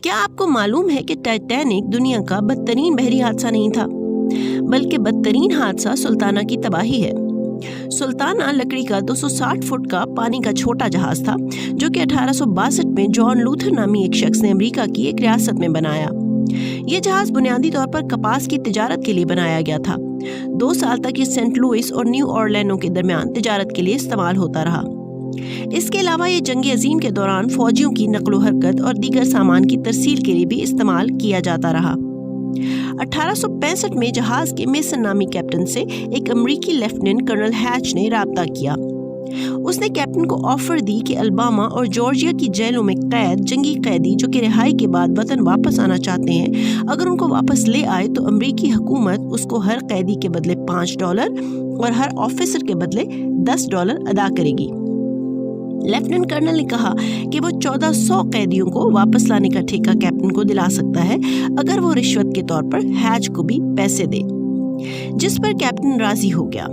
کیا آپ کو معلوم ہے کہ ٹائٹینک دنیا کا بدترین بحری حادثہ نہیں تھا، بلکہ بدترین حادثہ سلطانہ کی تباہی ہے۔ سلطانہ لکڑی کا 260 فٹ کا پانی کا چھوٹا جہاز تھا جو کہ 1862 میں جان لوتھر نامی ایک شخص نے امریکہ کی ایک ریاست میں بنایا۔ یہ جہاز بنیادی طور پر کپاس کی تجارت کے لیے بنایا گیا تھا۔ 2 سال تک یہ سینٹ لوئس اور نیو اورلینڈو کے درمیان تجارت کے لیے استعمال ہوتا رہا۔ اس کے علاوہ یہ جنگ عظیم کے دوران فوجیوں کی نقل و حرکت اور دیگر سامان کی ترسیل کے لیے بھی استعمال کیا جاتا رہا۔ 1865 میں جہاز کے میسن نامی کیپٹن سے ایک امریکی لیفٹیننٹ کرنل ہیچ نے رابطہ کیا۔ اس نے کیپٹن کو آفر دی کہ الباما اور جارجیا کی جیلوں میں قید جنگی قیدی جو کہ رہائی کے بعد وطن واپس آنا چاہتے ہیں، اگر ان کو واپس لے آئے تو امریکی حکومت اس کو ہر قیدی کے بدلے $5 اور ہر آفیسر کے بدلے $10 ادا کرے گی۔ لیفٹیننٹ کرنل نے کہا کہ وہ 1400 قیدیوں کو واپس لانے کا ٹھیکہ کیپٹن کو دلا سکتا ہے اگر وہ رشوت کے طور پر ہیچ کو بھی پیسے دے، جس پر کیپٹن راضی ہو گیا۔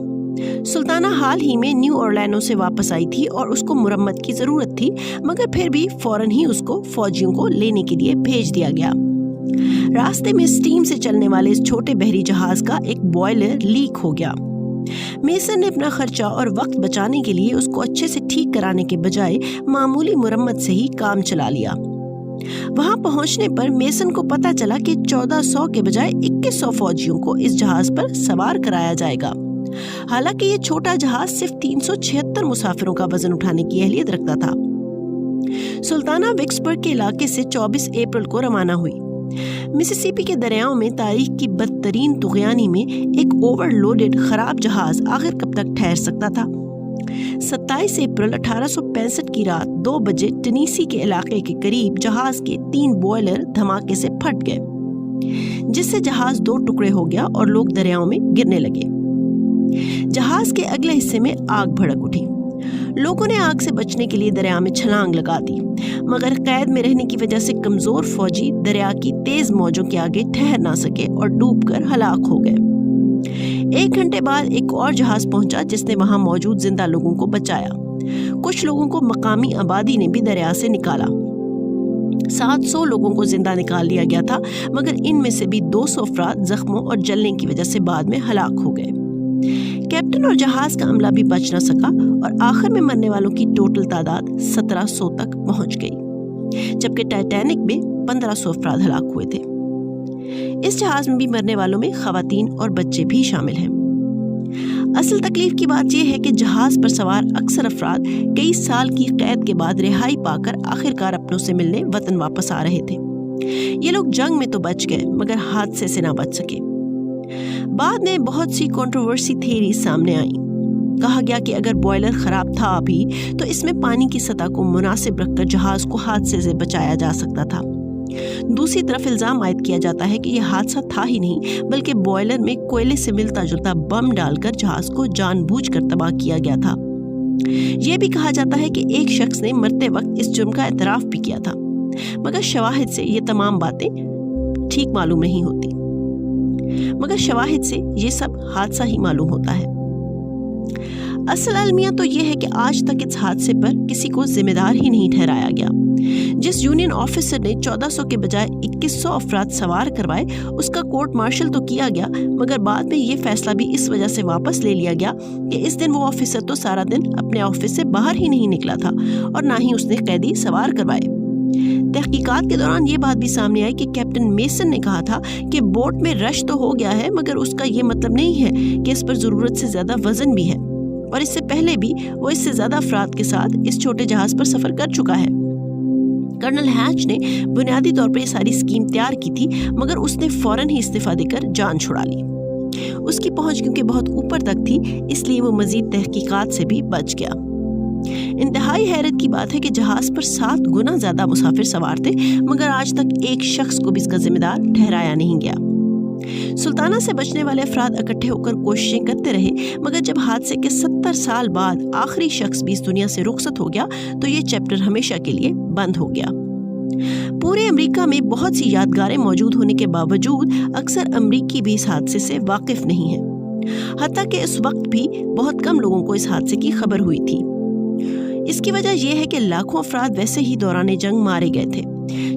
سلطانہ حال ہی میں نیو اورلینڈو سے واپس آئی تھی اور اس کو مرمت کی ضرورت تھی، مگر پھر بھی فوراً ہی اس کو فوجیوں کو لینے کے لیے بھیج دیا گیا۔ راستے میں اسٹیم سے چلنے والے اس چھوٹے بحری جہاز کا ایک بوائلر لیک ہو گیا۔ میسن نے اپنا خرچہ اور وقت بچانے کے لیے اس کو اچھے سے ٹھیک کرانے کے بجائے معمولی مرمت سے ہی کام چلا لیا۔ وہاں پہنچنے پر میسن کو پتہ چلا کہ 1400 کے بجائے 2100 فوجیوں کو اس جہاز پر سوار کرایا جائے گا۔ حالانکہ یہ چھوٹا جہاز صرف 376 مسافروں کا وزن اٹھانے کی اہلیت رکھتا تھا۔ سلطانہ وکسبرگ کے علاقے سے 24 اپریل کو روانہ ہوئی۔ مسیسیپی کے دریاؤں میں تاریخ کی بدترین طغیانی میں ایک اوور لوڈڈ خراب جہاز آخر کب تک ٹھہر سکتا تھا؟ 27 اپریل 1865 کی رات 2 بجے ٹنیسی کے علاقے کے قریب جہاز کے 3 بوائلر دھماکے سے پھٹ گئے، جس سے جہاز 2 ٹکڑے ہو گیا اور لوگ دریاؤں میں گرنے لگے۔ جہاز کے اگلے حصے میں آگ بھڑک اٹھی۔ لوگوں نے آگ سے بچنے کے لیے دریا میں چھلانگ لگا دی، مگر قید میں رہنے کی وجہ سے کمزور فوجی دریا کی تیز موجوں کے آگے ٹھہر نہ سکے اور ڈوب کر ہلاک ہو گئے۔ 1 گھنٹے بعد ایک اور جہاز پہنچا جس نے وہاں موجود زندہ لوگوں کو بچایا۔ کچھ لوگوں کو مقامی آبادی نے بھی دریا سے نکالا۔ 700 لوگوں کو زندہ نکال لیا گیا تھا، مگر ان میں سے بھی 200 افراد زخموں اور جلنے کی وجہ سے بعد میں ہلاک ہو گئے۔ کیپٹن اور جہاز کا عملہ بھی بچ نہ سکا اور آخر میں مرنے والوں کی ٹوٹل تعداد 1700 تک پہنچ گئی، جبکہ ٹائٹینک میں 1500 افراد ہلاک ہوئے تھے۔ اس جہاز میں بھی مرنے والوں میں خواتین اور بچے بھی شامل ہیں۔ اصل تکلیف کی بات یہ ہے کہ جہاز پر سوار اکثر افراد کئی سال کی قید کے بعد رہائی پا کر آخرکار اپنوں سے ملنے وطن واپس آ رہے تھے۔ یہ لوگ جنگ میں تو بچ گئے مگر حادثے سے نہ بچ سکے۔ بعد میں بہت سی کنٹروورسی تھیری سامنے آئیں۔ کہا گیا کہ اگر بوائلر خراب تھا بھی تو اس میں پانی کی سطح کو مناسب رکھ کر جہاز کو حادثے سے بچایا جا سکتا تھا۔ دوسری طرف الزام عائد کیا جاتا ہے کہ یہ حادثہ تھا ہی نہیں، بلکہ بوائلر میں کوئلے سے ملتا جلتا بم ڈال کر جہاز کو جان بوجھ کر تباہ کیا گیا تھا۔ یہ بھی کہا جاتا ہے کہ ایک شخص نے مرتے وقت اس جرم کا اعتراف بھی کیا تھا، مگر شواہد سے یہ تمام باتیں ٹھیک معلوم نہیں ہوتی، مگر شواہد سے یہ سب حادثہ ہی معلوم ہوتا ہے۔ اصل المیہ تو یہ ہے کہ آج تک اس حادثے پر کسی کو ذمہ دار ہی نہیں ٹھہرایا گیا۔ جس یونین آفیسر نے 1400 کے بجائے 2100 افراد سوار کروائے اس کا کورٹ مارشل تو کیا گیا، مگر بعد میں یہ فیصلہ بھی اس وجہ سے واپس لے لیا گیا کہ اس دن وہ آفیسر تو سارا دن اپنے آفس سے باہر ہی نہیں نکلا تھا اور نہ ہی اس نے قیدی سوار کروائے۔ تحقیقات کے دوران یہ بات بھی سامنے آئی کہ کیپٹن میسن نے کہا تھا کہ بوٹ میں رش تو ہو گیا ہے، مگر اس کا یہ مطلب نہیں ہے کہ اس پر ضرورت سے زیادہ وزن بھی ہے، اور اس سے پہلے بھی وہ اس سے زیادہ افراد کے ساتھ اس چھوٹے جہاز پر سفر کر چکا ہے۔ کرنل ہیچ نے بنیادی طور پر یہ ساری اسکیم تیار کی تھی، مگر اس نے فوراً ہی استعفیٰ دے کر جان چھڑا لی۔ اس کی پہنچ کیونکہ بہت اوپر تک تھی، اس لیے وہ مزید تحقیقات سے بھی بچ گیا۔ انتہائی حیرت کی بات ہے کہ جہاز پر 7 گنا زیادہ مسافر سوار تھے، مگر آج تک ایک شخص کو بھی اس کا ذمہ دار ٹھہرایا نہیں گیا۔ سلطانہ سے بچنے والے افراد اکٹھے ہو کر کوششیں کرتے رہے، مگر جب حادثے کے 70 سال بعد آخری شخص بھی اس دنیا سے رخصت ہو گیا تو یہ چیپٹر ہمیشہ کے لیے بند ہو گیا۔ پورے امریکہ میں بہت سی یادگاریں موجود ہونے کے باوجود اکثر امریکی بھی اس حادثے سے واقف نہیں ہیں، حتیٰ کہ اس وقت بھی بہت کم لوگوں کو اس حادثے کی خبر ہوئی تھی۔ اس کی وجہ یہ ہے کہ لاکھوں افراد ویسے ہی دوران جنگ مارے گئے تھے۔